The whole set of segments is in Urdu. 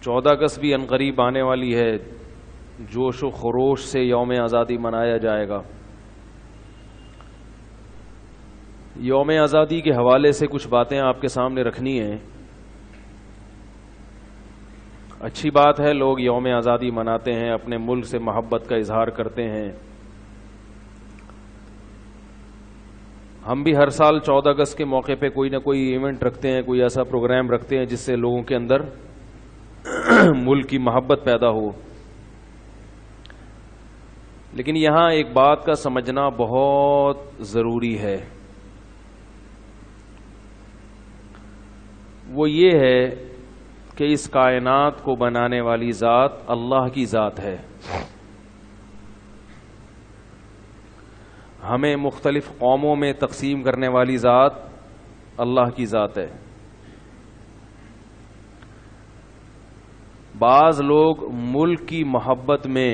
14 اگست بھی عنقریب آنے والی ہے، جوش و خروش سے یوم آزادی منایا جائے گا۔ یوم آزادی کے حوالے سے کچھ باتیں آپ کے سامنے رکھنی ہیں۔ اچھی بات ہے، لوگ یوم آزادی مناتے ہیں، اپنے ملک سے محبت کا اظہار کرتے ہیں۔ ہم بھی ہر سال 14 اگست کے موقع پہ کوئی نہ کوئی ایونٹ رکھتے ہیں، کوئی ایسا پروگرام رکھتے ہیں جس سے لوگوں کے اندر ملک کی محبت پیدا ہو۔ لیکن یہاں ایک بات کا سمجھنا بہت ضروری ہے، وہ یہ ہے کہ اس کائنات کو بنانے والی ذات اللہ کی ذات ہے، ہمیں مختلف قوموں میں تقسیم کرنے والی ذات اللہ کی ذات ہے۔ بعض لوگ ملک کی محبت میں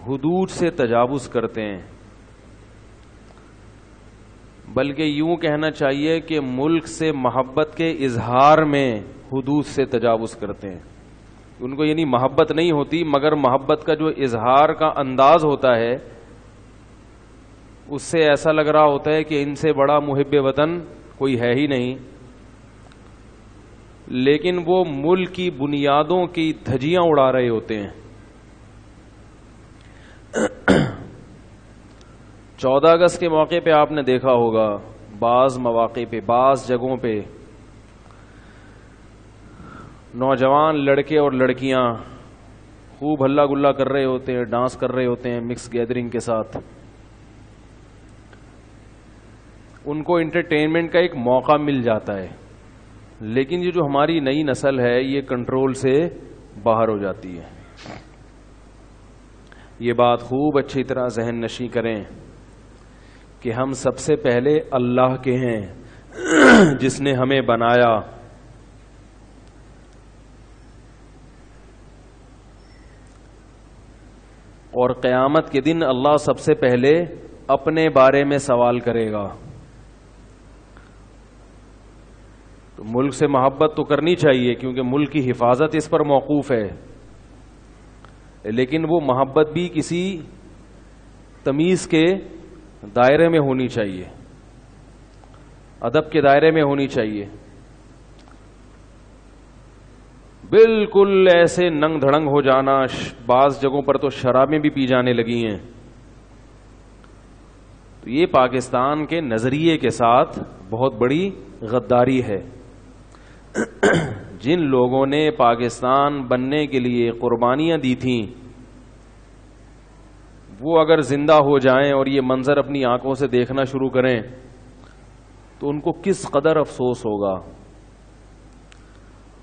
حدود سے تجاوز کرتے ہیں، بلکہ یوں کہنا چاہیے کہ ملک سے محبت کے اظہار میں حدود سے تجاوز کرتے ہیں۔ ان کو یعنی محبت نہیں ہوتی، مگر محبت کا جو اظہار کا انداز ہوتا ہے اس سے ایسا لگ رہا ہوتا ہے کہ ان سے بڑا محب وطن کوئی ہے ہی نہیں، لیکن وہ ملک کی بنیادوں کی دھجیاں اڑا رہے ہوتے ہیں۔ 14 اگست کے موقع پہ آپ نے دیکھا ہوگا، بعض مواقع پہ، بعض جگہوں پہ نوجوان لڑکے اور لڑکیاں خوب ہلا گلا کر رہے ہوتے ہیں، ڈانس کر رہے ہوتے ہیں مکس گیدرنگ کے ساتھ۔ ان کو انٹرٹینمنٹ کا ایک موقع مل جاتا ہے، لیکن یہ جو ہماری نئی نسل ہے یہ کنٹرول سے باہر ہو جاتی ہے۔ یہ بات خوب اچھی طرح ذہن نشیں کریں کہ ہم سب سے پہلے اللہ کے ہیں جس نے ہمیں بنایا، اور قیامت کے دن اللہ سب سے پہلے اپنے بارے میں سوال کرے گا۔ تو ملک سے محبت تو کرنی چاہیے کیونکہ ملک کی حفاظت اس پر موقوف ہے، لیکن وہ محبت بھی کسی تمیز کے دائرے میں ہونی چاہیے، ادب کے دائرے میں ہونی چاہیے۔ بالکل ایسے ننگ دھڑنگ ہو جانا، بعض جگہوں پر تو شرابیں بھی پی جانے لگی ہیں، تو یہ پاکستان کے نظریے کے ساتھ بہت بڑی غداری ہے۔ جن لوگوں نے پاکستان بننے کے لیے قربانیاں دی تھیں، وہ اگر زندہ ہو جائیں اور یہ منظر اپنی آنکھوں سے دیکھنا شروع کریں تو ان کو کس قدر افسوس ہوگا۔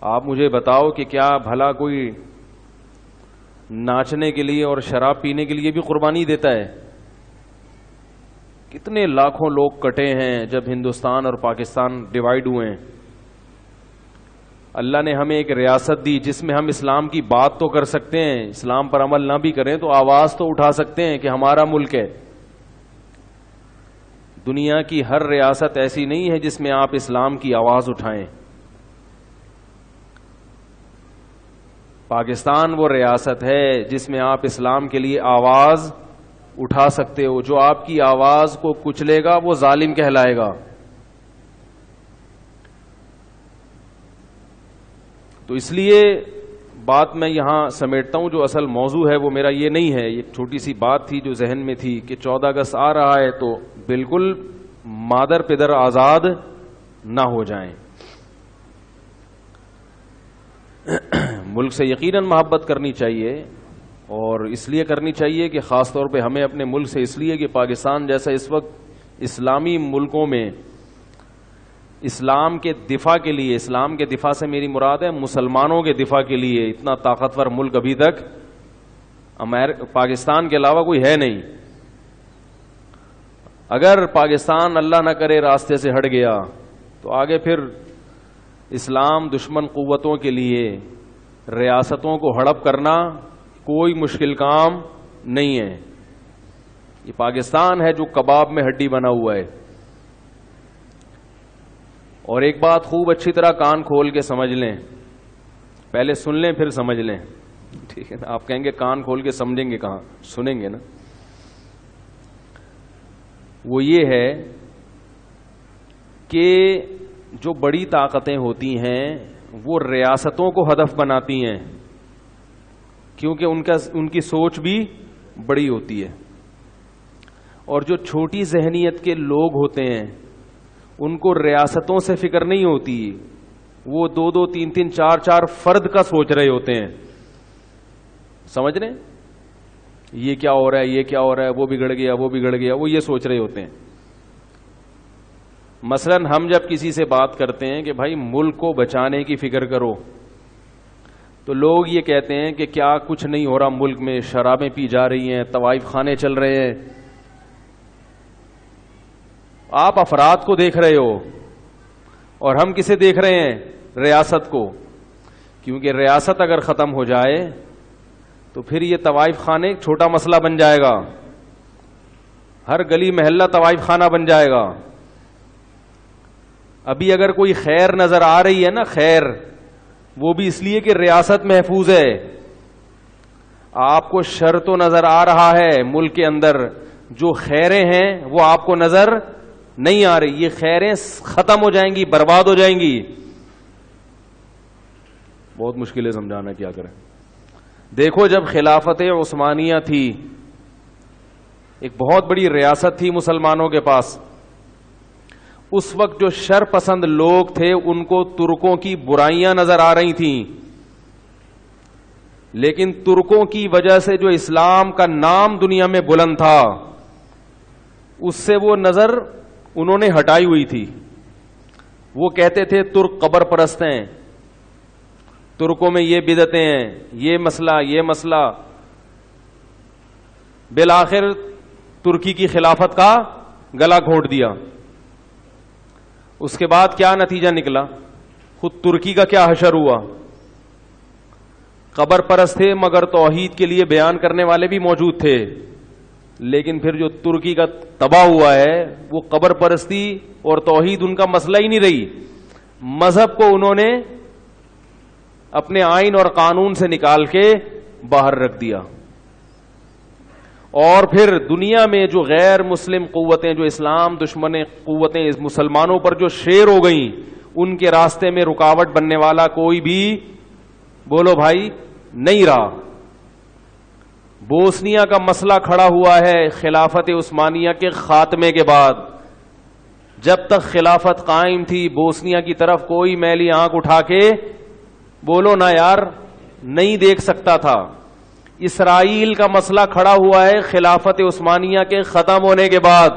آپ مجھے بتاؤ کہ کیا بھلا کوئی ناچنے کے لیے اور شراب پینے کے لیے بھی قربانی دیتا ہے؟ کتنے لاکھوں لوگ کٹے ہیں جب ہندوستان اور پاکستان ڈیوائیڈ ہوئے ہیں۔ اللہ نے ہمیں ایک ریاست دی جس میں ہم اسلام کی بات تو کر سکتے ہیں، اسلام پر عمل نہ بھی کریں تو آواز تو اٹھا سکتے ہیں کہ ہمارا ملک ہے۔ دنیا کی ہر ریاست ایسی نہیں ہے جس میں آپ اسلام کی آواز اٹھائیں۔ پاکستان وہ ریاست ہے جس میں آپ اسلام کے لیے آواز اٹھا سکتے ہو۔ جو آپ کی آواز کو کچلے گا وہ ظالم کہلائے گا۔ تو اس لیے بات میں یہاں سمیٹتا ہوں، جو اصل موضوع ہے وہ میرا یہ نہیں ہے، یہ چھوٹی سی بات تھی جو ذہن میں تھی کہ 14 اگست آ رہا ہے تو بالکل مادر پدر آزاد نہ ہو جائیں۔ ملک سے یقیناً محبت کرنی چاہیے، اور اس لیے کرنی چاہیے کہ خاص طور پہ ہمیں اپنے ملک سے اس لیے کہ پاکستان جیسا اس وقت اسلامی ملکوں میں اسلام کے دفاع کے لیے، اسلام کے دفاع سے میری مراد ہے مسلمانوں کے دفاع کے لیے، اتنا طاقتور ملک ابھی تک پاکستان کے علاوہ کوئی ہے نہیں۔ اگر پاکستان اللہ نہ کرے راستے سے ہٹ گیا تو آگے پھر اسلام دشمن قوتوں کے لیے ریاستوں کو ہڑپ کرنا کوئی مشکل کام نہیں ہے۔ یہ پاکستان ہے جو کباب میں ہڈی بنا ہوا ہے۔ اور ایک بات خوب اچھی طرح کان کھول کے سمجھ لیں پہلے سن لیں پھر سمجھ لیں, ٹھیک ہے نا. آپ کہیں گے کان کھول کے سمجھیں گے کہاں, سنیں گے نا. وہ یہ ہے کہ جو بڑی طاقتیں ہوتی ہیں وہ ریاستوں کو ہدف بناتی ہیں, کیونکہ ان کی سوچ بھی بڑی ہوتی ہے. اور جو چھوٹی ذہنیت کے لوگ ہوتے ہیں ان کو ریاستوں سے فکر نہیں ہوتی, وہ 2-2, 3-3, 4-4 فرد کا سوچ رہے ہوتے ہیں. سمجھ رہے ہیں, یہ کیا ہو رہا ہے, یہ کیا ہو رہا ہے, وہ بگڑ گیا, وہ بگڑ گیا, وہ یہ سوچ رہے ہوتے ہیں. مثلا ہم جب کسی سے بات کرتے ہیں کہ بھائی ملک کو بچانے کی فکر کرو, تو لوگ یہ کہتے ہیں کہ کیا کچھ نہیں ہو رہا ملک میں, شرابیں پی جا رہی ہیں, طوائف خانے چل رہے ہیں. آپ افراد کو دیکھ رہے ہو اور ہم کسے دیکھ رہے ہیں, ریاست کو. کیونکہ ریاست اگر ختم ہو جائے تو پھر یہ طوائف خانے چھوٹا مسئلہ بن جائے گا, ہر گلی محلہ طوائف خانہ بن جائے گا. ابھی اگر کوئی خیر نظر آ رہی ہے نا, خیر, وہ بھی اس لیے کہ ریاست محفوظ ہے. آپ کو شر تو نظر آ رہا ہے ملک کے اندر, جو خیریں ہیں وہ آپ کو نظر نہیں آ رہی. یہ خیریں ختم ہو جائیں گی, برباد ہو جائیں گی. بہت مشکل ہے سمجھانا, کیا کریں. دیکھو جب خلافت عثمانیہ تھی, ایک بہت بڑی ریاست تھی مسلمانوں کے پاس, اس وقت جو شر پسند لوگ تھے ان کو ترکوں کی برائیاں نظر آ رہی تھیں, لیکن ترکوں کی وجہ سے جو اسلام کا نام دنیا میں بلند تھا اس سے وہ نظر انہوں نے ہٹائی ہوئی تھی. وہ کہتے تھے ترک قبر پرست ہیں, ترکوں میں یہ بدعتیں ہیں, یہ مسئلہ, یہ مسئلہ. بالآخر ترکی کی خلافت کا گلا گھونٹ دیا. اس کے بعد کیا نتیجہ نکلا, خود ترکی کا کیا حشر ہوا. قبر پرست تھے مگر توحید کے لیے بیان کرنے والے بھی موجود تھے, لیکن پھر جو ترکی کا تباہ ہوا ہے وہ قبر پرستی اور توحید ان کا مسئلہ ہی نہیں رہی. مذہب کو انہوں نے اپنے آئین اور قانون سے نکال کے باہر رکھ دیا. اور پھر دنیا میں جو غیر مسلم قوتیں, جو اسلام دشمن قوتیں مسلمانوں پر جو شیر ہو گئیں, ان کے راستے میں رکاوٹ بننے والا کوئی بھی بولو بھائی نہیں رہا. بوسنیا کا مسئلہ کھڑا ہوا ہے خلافت عثمانیہ کے خاتمے کے بعد. جب تک خلافت قائم تھی بوسنیا کی طرف کوئی میلی آنکھ اٹھا کے بولو نا یار نہیں دیکھ سکتا تھا. اسرائیل کا مسئلہ کھڑا ہوا ہے خلافت عثمانیہ کے ختم ہونے کے بعد.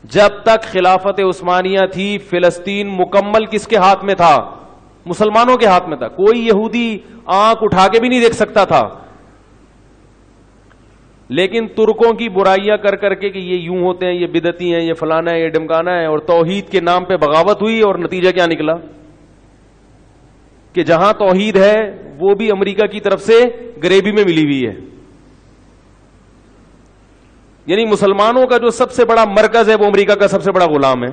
جب تک خلافت عثمانیہ تھی فلسطین مکمل کس کے ہاتھ میں تھا, مسلمانوں کے ہاتھ میں تھا. کوئی یہودی آنکھ اٹھا کے بھی نہیں دیکھ سکتا تھا. لیکن ترکوں کی برائیاں کر کر کے کہ یہ یوں ہوتے ہیں, یہ بدعتی ہیں, یہ فلانا ہے, یہ ڈمکانا ہے, اور توحید کے نام پہ بغاوت ہوئی, اور نتیجہ کیا نکلا کہ جہاں توحید ہے وہ بھی امریکہ کی طرف سے گریبی میں ملی ہوئی ہے. یعنی مسلمانوں کا جو سب سے بڑا مرکز ہے وہ امریکہ کا سب سے بڑا غلام ہے.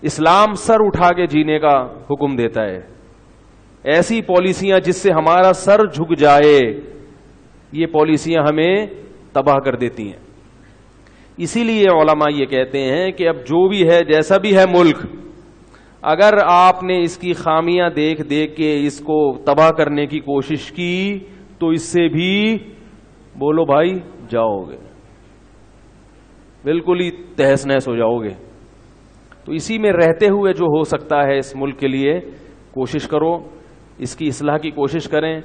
اسلام سر اٹھا کے جینے کا حکم دیتا ہے. ایسی پالیسیاں جس سے ہمارا سر جھک جائے, یہ پالیسیاں ہمیں تباہ کر دیتی ہیں. اسی لیے علماء یہ کہتے ہیں کہ اب جو بھی ہے, جیسا بھی ہے ملک, اگر آپ نے اس کی خامیاں دیکھ دیکھ کے اس کو تباہ کرنے کی کوشش کی تو اس سے بھی بولو بھائی جاؤ گے, بالکل ہی تہس نہس ہو جاؤ گے. تو اسی میں رہتے ہوئے جو ہو سکتا ہے اس ملک کے لیے کوشش کرو, اس کی اصلاح کی کوشش کریں.